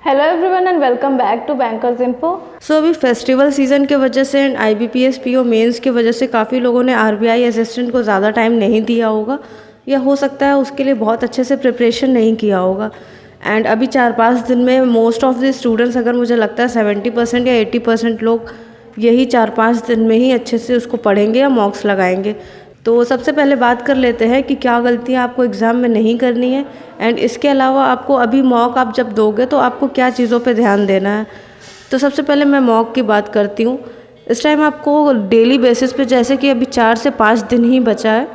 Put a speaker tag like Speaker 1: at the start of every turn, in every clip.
Speaker 1: Hello everyone and welcome back to bankers info.
Speaker 2: So अभी festival season के वजह से एंड IBPS PO मेंस की वजह से काफ़ी लोगों ने RBI असिस्टेंट को ज़्यादा टाइम नहीं दिया होगा, या हो सकता है उसके लिए बहुत अच्छे से प्रिपरेशन नहीं किया होगा। एंड अभी 4-5 दिन में मोस्ट ऑफ द स्टूडेंट्स, अगर मुझे लगता है 70% या 80% लोग यही 4-5 दिन में ही अच्छे से उसको पढ़ेंगे या मॉक्स लगाएंगे। तो सबसे पहले बात कर लेते हैं कि क्या गलतियाँ आपको एग्ज़ाम में नहीं करनी है, एंड इसके अलावा आपको अभी मॉक आप जब दोगे तो आपको क्या चीज़ों पे ध्यान देना है। तो सबसे पहले मैं मॉक की बात करती हूँ। इस टाइम आपको डेली बेसिस पे, जैसे कि अभी 4 से 5 दिन ही बचा है,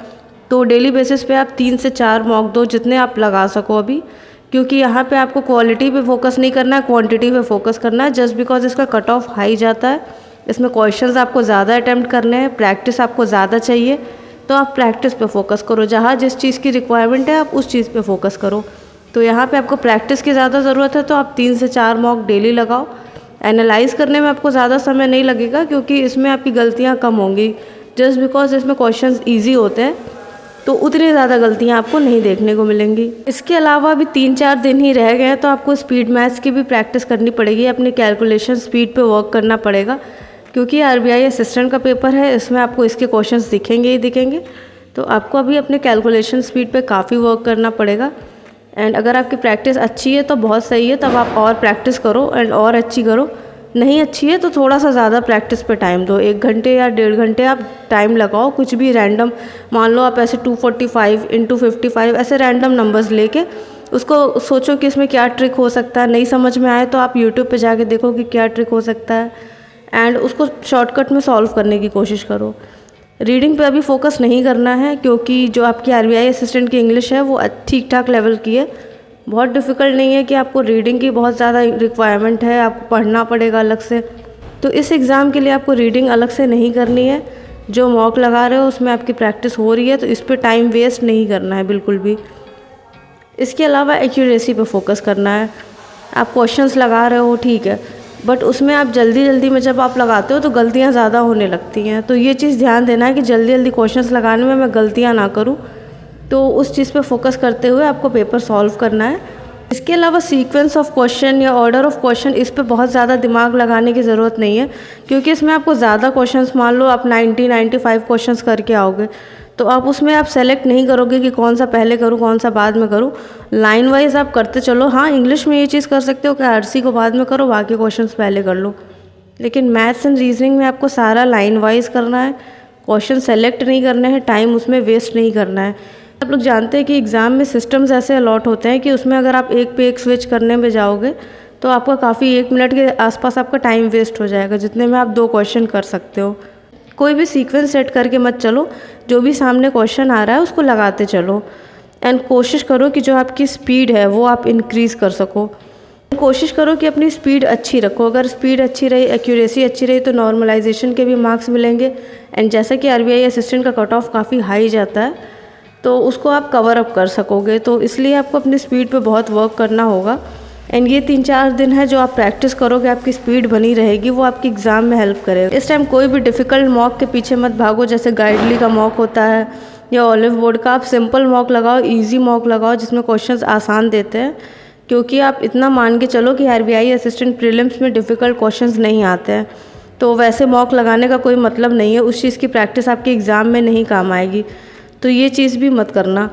Speaker 2: तो डेली बेसिस पे आप 3 से 4 मॉक दो, जितने आप लगा सको अभी, क्योंकि यहाँ पे आपको क्वालिटी पे फोकस नहीं करना है, क्वांटिटी पे फोकस करना है। जस्ट बिकॉज इसका कट ऑफ हाई जाता है, इसमें क्वेश्चंस आपको ज़्यादा अटैम्प्ट करने हैं, प्रैक्टिस आपको ज़्यादा चाहिए, तो आप प्रैक्टिस पे फोकस करो। जहाँ जिस चीज़ की रिक्वायरमेंट है आप उस चीज़ पे फोकस करो। तो यहाँ पे आपको प्रैक्टिस की ज़्यादा ज़रूरत है, तो आप 3 से 4 मॉक डेली लगाओ। एनालाइज करने में आपको ज़्यादा समय नहीं लगेगा, क्योंकि इसमें आपकी गलतियाँ कम होंगी। जस्ट बिकॉज इसमें क्वेश्चंस ईजी होते हैं, तो उतनी ज़्यादा गलतियाँ आपको नहीं देखने को मिलेंगी। इसके अलावा अभी 3-4 दिन ही रह गए हैं, तो आपको स्पीड मैथ्स की भी प्रैक्टिस करनी पड़ेगी। अपनी कैलकुलेशन स्पीड पे वर्क करना पड़ेगा, क्योंकि RBI असिस्टेंट का पेपर है, इसमें आपको इसके क्वेश्चंस दिखेंगे ही दिखेंगे। तो आपको अभी अपने कैलकुलेशन स्पीड पे काफ़ी वर्क करना पड़ेगा। एंड अगर आपकी प्रैक्टिस अच्छी है तो बहुत सही है, तब आप और प्रैक्टिस करो एंड और अच्छी करो। नहीं अच्छी है तो थोड़ा सा ज़्यादा प्रैक्टिस पे टाइम दो, 1 घंटे या 1.5 घंटे आप टाइम लगाओ। कुछ भी रैंडम, मान लो आप ऐसे 245 × 55 ऐसे रैंडम नंबर्स लेके उसको सोचो कि इसमें क्या ट्रिक हो सकता है। नहीं समझ में आए तो आप यूट्यूब पे जाके देखो कि क्या ट्रिक हो सकता है, एंड उसको शॉर्टकट में सॉल्व करने की कोशिश करो। रीडिंग पे अभी फोकस नहीं करना है, क्योंकि जो आपकी RBI असिस्टेंट की इंग्लिश है वो ठीक ठाक लेवल की है। बहुत डिफ़िकल्ट नहीं है कि आपको रीडिंग की बहुत ज़्यादा रिक्वायरमेंट है, आपको पढ़ना पड़ेगा अलग से। तो इस एग्ज़ाम के लिए आपको रीडिंग अलग से नहीं करनी है। जो मॉक लगा रहे हो उसमें आपकी प्रैक्टिस हो रही है, तो इस पर टाइम वेस्ट नहीं करना है बिल्कुल भी। इसके अलावा एक्यूरेसी पे फोकस करना है। आप क्वेश्चंस लगा रहे हो, ठीक है, बट उसमें आप जल्दी जल्दी में जब आप लगाते हो तो गलतियाँ ज़्यादा होने लगती हैं। तो ये चीज़ ध्यान देना है कि जल्दी जल्दी क्वेश्चंस लगाने में मैं गलतियाँ ना करूँ। तो उस चीज़ पे फोकस करते हुए आपको पेपर सॉल्व करना है। इसके अलावा सीक्वेंस ऑफ क्वेश्चन या ऑर्डर ऑफ क्वेश्चन, इस पे बहुत ज़्यादा दिमाग लगाने की ज़रूरत नहीं है, क्योंकि इसमें आपको ज़्यादा क्वेश्चंस, मान लो आप 90-95 क्वेश्चंस करके आओगे, तो आप उसमें आप सेलेक्ट नहीं करोगे कि कौन सा पहले करूँ कौन सा बाद में करूँ। लाइन वाइज आप करते चलो। हाँ, इंग्लिश में ये चीज़ कर सकते हो कि RC को बाद में करो, बाकी क्वेश्चंस पहले कर लो। लेकिन मैथ्स एंड रीजनिंग में आपको सारा लाइन वाइज करना है, क्वेश्चन सेलेक्ट नहीं करने हैं, टाइम उसमें वेस्ट नहीं करना है। आप लोग जानते हैं कि एग्ज़ाम में सिस्टम्स ऐसे अलॉट होते हैं कि उसमें अगर आप एक पे एक स्विच करने में जाओगे तो आपका काफ़ी 1 मिनट के आसपास आपका टाइम वेस्ट हो जाएगा, जितने में आप 2 क्वेश्चन कर सकते हो। कोई भी सीक्वेंस सेट करके मत चलो, जो भी सामने क्वेश्चन आ रहा है उसको लगाते चलो। एंड कोशिश करो कि जो आपकी स्पीड है वो आप इंक्रीज़ कर सको। कोशिश करो कि अपनी स्पीड अच्छी रखो। अगर स्पीड अच्छी रही, एक्यूरेसी अच्छी रही, तो नॉर्मलाइजेशन के भी मार्क्स मिलेंगे। एंड जैसा कि RBI असिस्टेंट का कट ऑफ काफ़ी हाई जाता है, तो उसको आप कवर अप कर सकोगे। तो इसलिए आपको अपनी स्पीड पे बहुत वर्क करना होगा। एंड ये 3-4 दिन है जो आप प्रैक्टिस करोगे, आपकी स्पीड बनी रहेगी, वो आपकी एग्ज़ाम में हेल्प करेगा। इस टाइम कोई भी डिफ़िकल्ट मॉक के पीछे मत भागो, जैसे गाइडली का मॉक होता है या ऑलिव बोर्ड का। आप सिंपल मॉक लगाओ, ईजी मॉक लगाओ, जिसमें क्वेश्चंस आसान देते हैं। क्योंकि आप इतना मान के चलो कि RBI असिस्टेंट प्रीलिम्स में डिफ़िकल्ट क्वेश्चंस नहीं आते हैं, तो वैसे मॉक लगाने का कोई मतलब नहीं है। उस चीज़ की प्रैक्टिस आपके एग्ज़ाम में नहीं काम आएगी, तो ये चीज़ भी मत करना।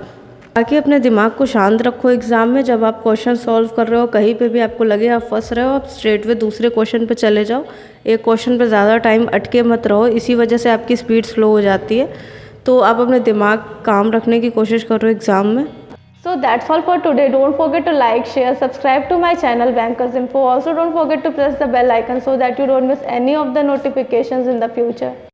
Speaker 2: बाकी अपने दिमाग को शांत रखो एग्ज़ाम में। जब आप क्वेश्चन सॉल्व कर रहे हो, कहीं पे भी आपको लगे आप फंस रहे हो, आप स्ट्रेट वे दूसरे क्वेश्चन पे चले जाओ। एक क्वेश्चन पे ज़्यादा टाइम अटके मत रहो, इसी वजह से आपकी स्पीड स्लो हो जाती है। तो आप अपने दिमाग काम रखने की कोशिश करो एग्ज़ाम में।
Speaker 1: So that's all for today. Don't forget to like, share, subscribe to my channel Bankers Info. Also don't forget to press the bell icon so that you don't miss any of the notifications in the future.